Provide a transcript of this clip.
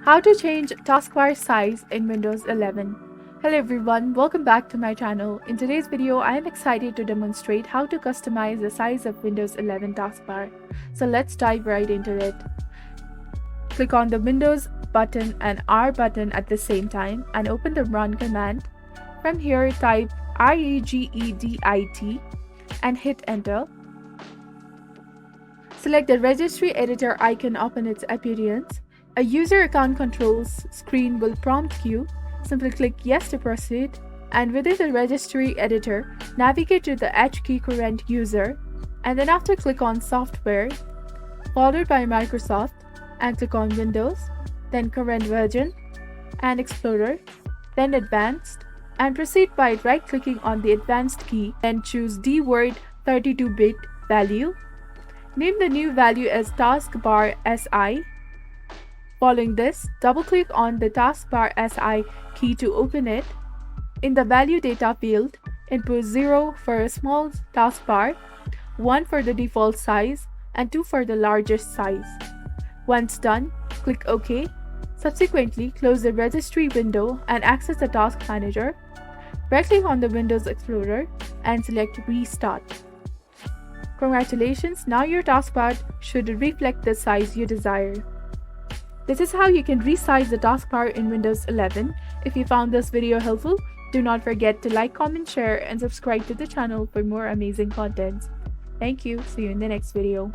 How to change taskbar size in Windows 11. Hello everyone, welcome back to my channel. In today's video, I am excited to demonstrate how to customize the size of Windows 11 taskbar. So let's dive right into it. Click on the Windows button and R button at the same time and open the Run command. From here, type regedit and hit enter. Select the registry editor icon upon its appearance. A user account controls screen will prompt you. Simply click yes to proceed, and within the registry editor, navigate to the H key current user, and then after click on software, followed by Microsoft, and click on Windows, then current version, and Explorer, then advanced, and proceed by right-clicking on the advanced key, then choose dword 32-bit value. Name the new value as Taskbar SI. Following this, double-click on the Taskbar SI key to open it. In the value data field, input 0 for a small taskbar, 1 for the default size, and 2 for the largest size. Once done, click OK. Subsequently, close the registry window and access the Task Manager. Right-click on the Windows Explorer and select Restart. Congratulations, now your taskbar should reflect the size you desire. This is how you can resize the taskbar in Windows 11. If you found this video helpful, do not forget to like, comment, share, and subscribe to the channel for more amazing content. Thank you. See you in the next video.